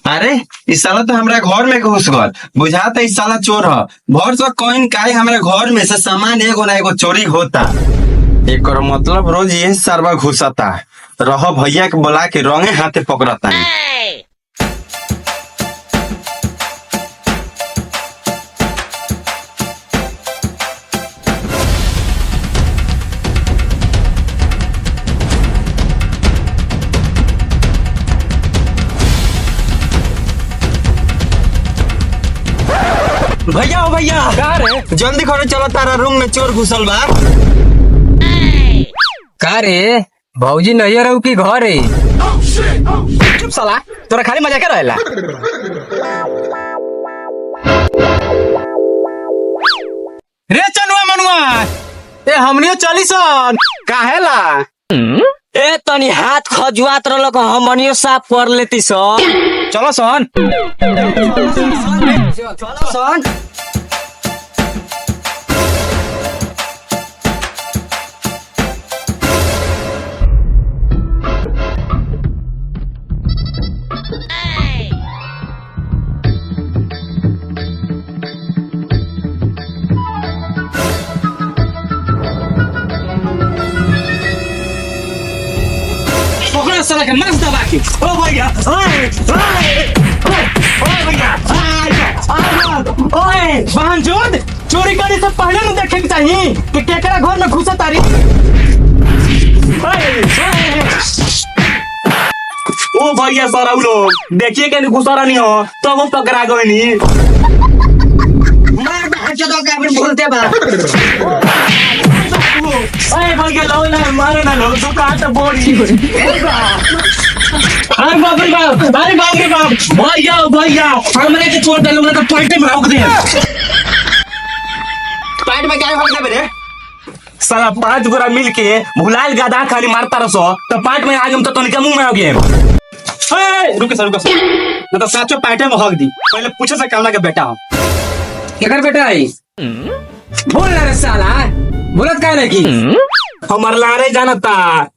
अरे इस साला तो हमारा घर में घुस गल, बुझाता इस साला चोर है। भर से कहीं काहे हमारे घर में से सामान एगो ना एगो चोरी होता। एक मतलब रोज ये सरवा घुसता रह भैया के बुला के रंगे हाथे पकड़ता। भैया ओ भैया जल्दी खड़े चलो, तारा रूम में चोर घुसल बा। का रे भौजी नहीं रहू की घर है? चुप साला, तोरा खाली मजा कर रहेला। रे चनुआ मनुआ ए हमनियो चली सन काहेला? ए तनी हाथ खजुआत रहलो को हमनियो साफ कर लेती सन। चलो सन चलो सन। साला के मार दबा के। ओ भैया ओए बहनचोद, चोरी करे से पहले न देखे के चाहिए कि केकरा घर में घुसा तारी। ओ भैया सारा लोग देखिए कि घुसा रही हो तो वो पकड़ा गए नहीं। मार बहनचोद का अपन बोलते बा। अरे भैया लो ना मारे ना लो तो काट बोरी। अरे बाप रे बाप, अरे बाप रे बाप, भैया हमरे के छोड़ दे लोग तो पार्टी में रोक दे। पार्ट में क्या होगा मेरे? साला 5 गोरा मिल के भुलाइल गधा खाली मारता रसो तो पार्ट में आज हम तो तनिक मुंह में हो गए। रुके सर न तो साचो पार्टी में हक दी। पहले पूछे से कामना के बेटा हो केकर बेटा है? बोल ना रे साला, बोलत काहे की? हमार लारे जानता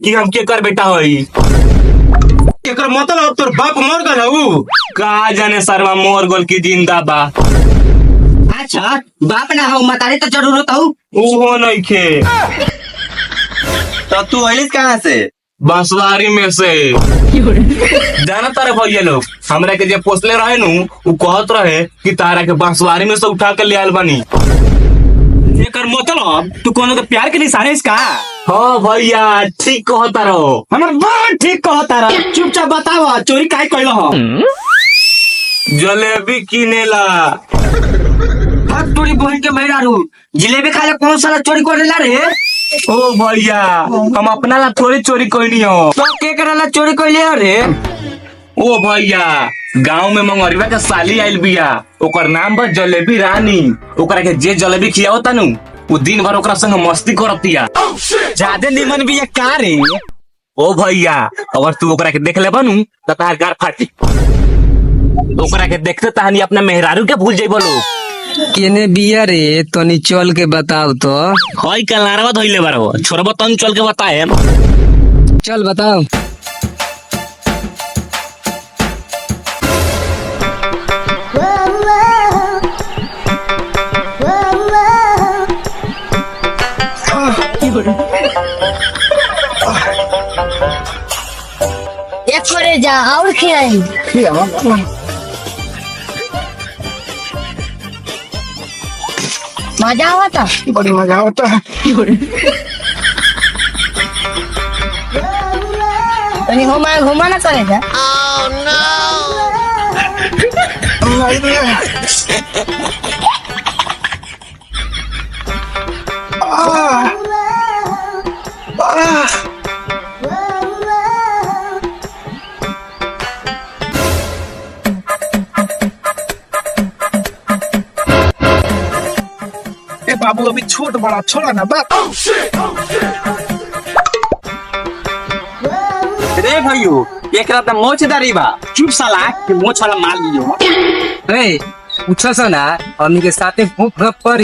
कि हम केकर बेटा होई। केकर मतलब तोर बाप मर गल हऊ का जाने सरवा मोर गोल की जिंदा बा। अच्छा बाप ना हो मतारी तो जरूरत हो। ओहो नहीं खे तो तू अलिस कहाँ से? बांसवारी में से। जाना तारे भैया लोग हमरा के जे पोसले रहे नु उ कहत रहे कि तारा के बांसवारी में से उठा के ले आल बानी। एकर मतलब तू कोनो के प्यार के निशाने इसका? हाँ भैया ठीक कहता रहो, हमर बात ठीक कहता रहो। चुपचाप बताओ चोरी काहे कइलो हो? जलेबी किनेला। हट तोरी बहन के मेहरारू, जिलेबी खाले कौन साला चोरी कर लेला रे? ओ भैया हम अपना ला थोड़ी चोरी कइनी हो। तो के करला चोरी कइले रे? ओ भैया गांव में मंगरवा के साली आइल बिया, ओकर नाम बा जलेबी रानी। ओकरा के जे जलेबी खियावता नु वो दिन भर ओकरा संग मस्ती करतिया। ज्यादा निमन बिया का रे? ओ भैया अगर तू ओकरा के देख ले बनू तो तार गार फाटी। ओकरा के देखते तहनी अपना मेहरारू के भूल जाइबो लोग। केने बिया रे तनी चल के बताओ तो। हई कलारवा धइले बारो, छोरबो तन चल के बताए। चल बताओ। एक करे जा और खिलाई। मजा आवता, बड़ी मजा आता है। तनी घुमा ना करे जा। बाबू अभी छोट बड़ा छोड़ा ना बात। रे भैयो एक रात मोछ दारी बा। चुप साला के मोछ वाला मार लियो। ए पूछो सा ना हमनी के साथे घोप घोप करी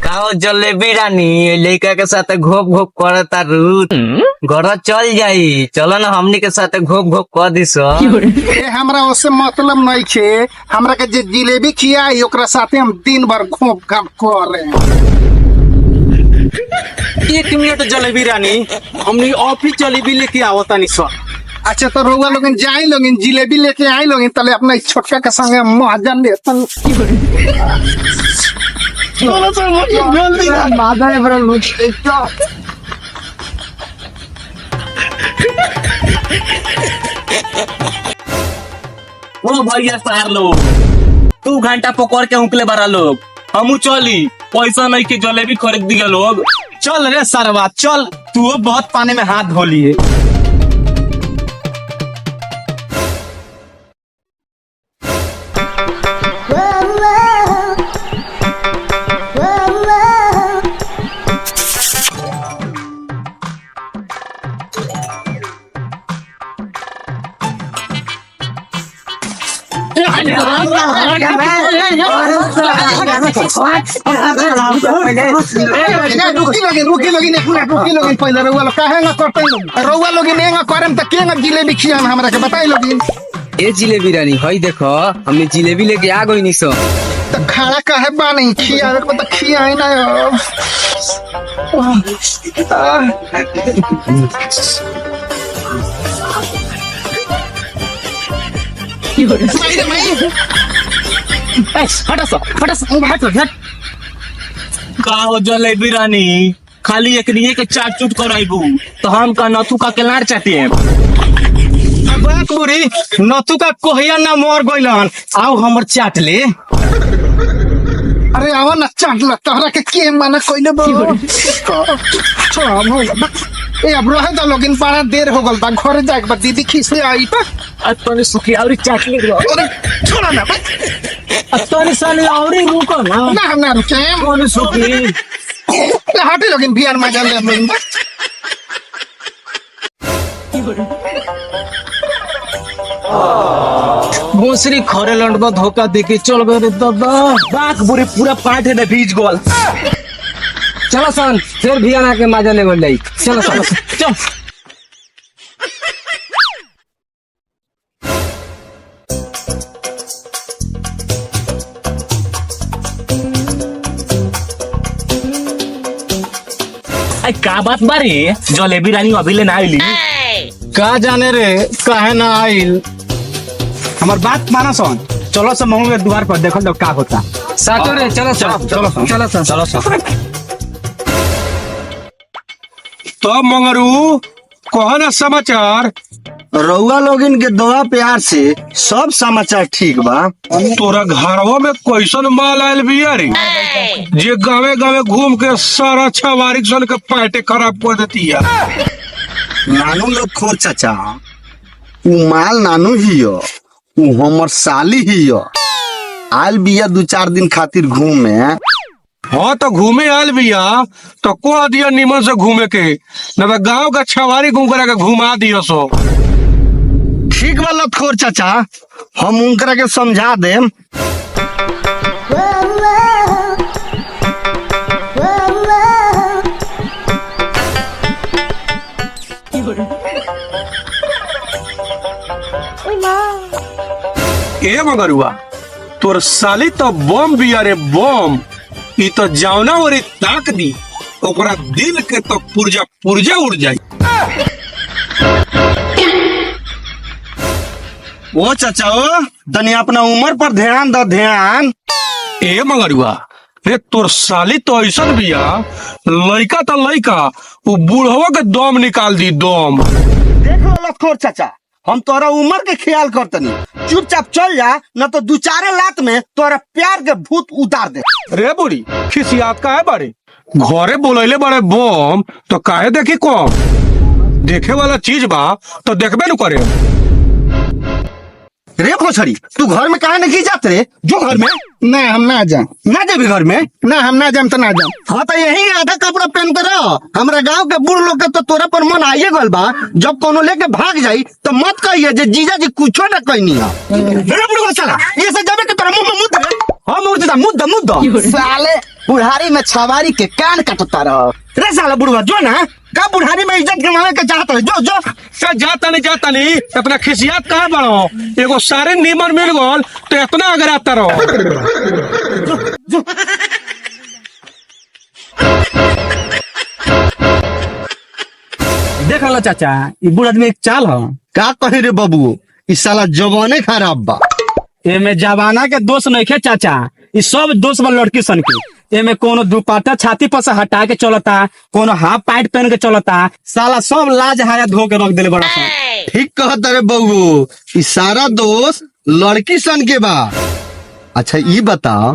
काओ जलेबी रानी लड़का के साथे घोप घोप करता रूट घर चल जाई चलो ना हमनी के साथे घोप घोप कर दिस ए हमरा उससे मतलब नहीं छे। हमरा के जे जिलेबी खियाई ओकरा साथे हम दिन भर घोप घाप करे। 1 मिनट जलेबी रानी हमनी ऑफिस जलेबी लेके आवता नहीं सर। अच्छा तो रउआ लोगन जाई लोगन जिलेबी लेके आई लोगन तले अपना इस छोटका के संगे मजा लेतन। चलो तो जल्दी मादा है बड़ा लोग ओ भैया सार लोग 2 घंटा पकड़ के उकले बारा लोग हमू चली पैसा नहीं के जलेबी खरीद दिया लोग। चल रे सरवा चल, तू बहुत पानी में हाथ धो लिए। रुकी लोगिन एक मिनट रुकी लोगिन पहले रउआ लोग काहे ना करते लोग रउआ लोगिन एंगा करम त केंगा जिलेबी खियान हमरा के बताई लोगिन। ए जिलेबी रानी हई देखो हमने जिलेबी लेके आ गई निसो त खाना काहे बानी खियावे को त खियाई ना का हो जलेबी रानी खाली एक के चाट चूट कराइबू तो हम का नथु का केलार चाहते हैं। बात बुरी नतु का कोहिया ना मर गइलन आओ हमर चाट ले। अरे आवा ना चाट ल तहरा के माना कोइले बो छोड़ हो ए अब रहे त लोगिन बड़ा देर हो गल बा घरे जाके बा दीदी खिसे आई त अतने सुखी और चाट ले अरे छोड़ा ना अतरी साली औरी रुको ना ना हम ना रुके कौन सुखी हटे लोगिन बियान मजा ले लेंगे। भोसरी खरे लंडबा धोखा देके चल गए रे दादा। बाक बुरी पूरा पाठ है भीज गोल। चलो सन फिर भी आना के मजा ले बोल चलो चलो चल का बात बारी जलेबी रानी अभी ले ना आईली का जाने रे काहे ना आइल। हमार बात माना सन चलो सब महू के द्वार पर देखो लोग का होता। सातो रे चलो चलो तो मंगरू कहो ना समाचार। रउआ लोगिन के दुआ प्यार से सब समाचार ठीक बा। तोरा घरवा में कैसन माल आयल बिया रे जे गावे गावे घूम के सारा छवारिक सन के पैटे खराब कर देती है। नानू लोग खोर चाचा उ माल नानू हियो उ हमर साली हियो आयल बिया 2-4 दिन खातिर घूमे। हाँ तो घूमे आयल बिया तो को दिया निमन से घूमे के न तो गाँव का छवारी घूम करा के घुमा दिया सो। ठीक बा लतखोर चाचा हम उनकरा के समझा देम। ए मगरुआ तोर साली तो बम बिया रे बम। ई तो जावना वरी ताक दी ओकरा दिल के तो पुर्जा पुर्जा उड़ जाई। ओ चाचा ओ तनी अपना उम्र पर ध्यान दो ध्यान। ए मगरुआ रे तोर साली तो ऐसन बिया लइका तो लइका उ बूढ़वा के दम निकाल दी दम। देखो लखोर चाचा हम तोरा उम्र के ख्याल करतनी चुपचाप चल जा न तो 2-4 लात में तोरा प्यार के भूत उतार दे। रे बुढ़ी खिसियात काहे बारे घरे बोलैले बड़े बम तो काहे देखी कम देखे वाला चीज बा तो देखबे न करे। रे भोसड़ी तू घर में काहे नहीं जाते रे? जो घर में ना हम ना जाम, ना जाबी घर में। ना हम ना जाम तो ना जाम। हाँ तो यही आधा कपड़ा पहन कर रह। हमरा गांव के बूढ़ लोग के तो तोरा पर मन आइए गल बा। जब कोनो लेके भाग जाई तो मत कहिए जे जीजा जी कुछो ना कहनी है। रे बुढ़वा साला ये सब जाबे के तोरा मुंह में मुद्दा। हां मुद्दा साले बुढ़ारी में छवारी के कान काटता रह। रे साला बुढ़वा जो ना का बुढ़ारी में इज्जत कमावे के चाहत है जो क्या जाता नहीं अपना खिसियात कहाँ बढ़ो। एगो सारे नीमर मिल गल तो इतना अगर आता रहो। देख लो चाचा ई बूढ़ आदमी एक चाल है। का कहे रे बाबू इस साला जवाने खराब बा। एमे जवाना के दोष नहीं खे चाचा, ई सब दोष बा लड़की सन के। एमे कोनो दुपट्टा छाती पर से हटा के चलता, कोनो हाफ पैंट पहन के चलता। साला सब लाज हाया धो के रख देले बड़ा सन। ठीक कहत रे बबू ई सारा दोस्त लड़की सन के बा। अच्छा ई बताओ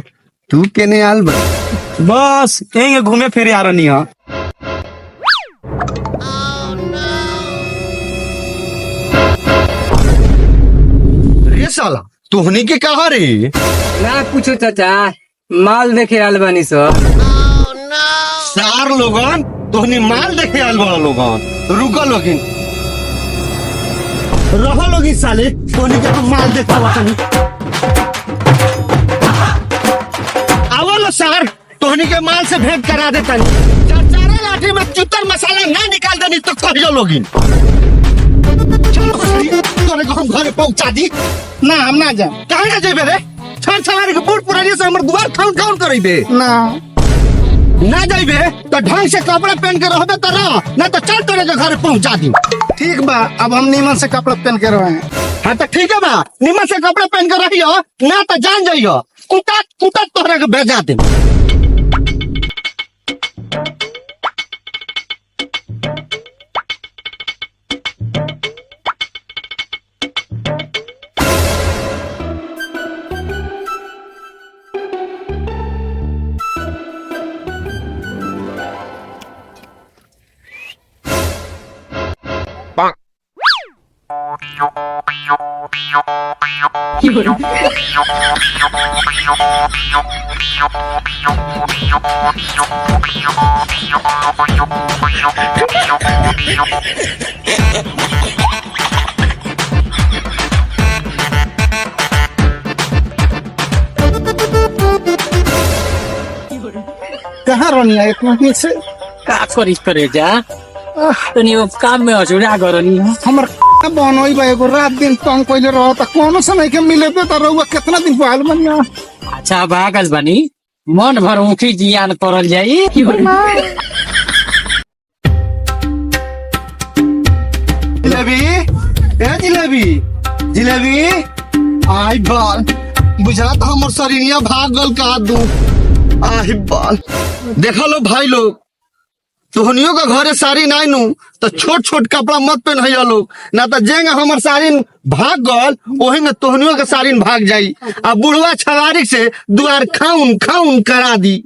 तू केने आल बा? बस यही घूमे फिरे आ रही है। रे साला तुहनी के कहा रे? ना पूछो चाचा, माल देखे आल बानी सब। सार लोगन तुहनी माल देखे आल बा लोगन। रुको लोगिन रहो लोग इस साले कोनी के हम माल देखा वातनी। आवो लो सार तुहनी के माल से भेंट करा देता। चारा लाठी में चुतर मसाला ना निकाल देनी तो कहियो लोगिन। चलो तोरे को हम घरे पहुंचा दी। ना हम ना जाम। काहे ना जेबे रे? छर छलारी के बूढ़ पुरानी से हमर दुआर खाउन करइबे। ना जाइबे तो ढंग से कपड़ा पहन के रहबे त रह, ना तो चल तोरे के घर पहुंचा दी। ठीक बा, अब हम नीमन से कपड़ा पहन के रहे। हाँ तो ठीक है बा, निमन से कपड़ा पहन के रहियो, ना तो जान जाइयो कुटा तोरे के भेजा दे। कहाँ रहनी है इतना दिन से? का करी करे जा तनी वो काम में अजुड़ा करनी है। हमर बनोई बा एगो रात दिन तंग कइले रह त कोनो समय के मिले दे त रहुआ कितना दिन पहल बनिया। अच्छा भागल बनी मन भर ऊखी जियान करल जाई। जिलेबी ए जिलेबी आई बाल बुझा तो हमर शरीरिया भाग गल का दू। आई बाल देखा लो भाई लोग तोहनियों का घरे साड़ी नाई नू तो छोट छोट कपड़ा मत पहन लोग, ना तो जेंगे हमर साड़ी भाग गल वही में तोहनियों के साड़ी भाग जाई। अब बुढ़वा छवारी से दुआर खाउन करा दी।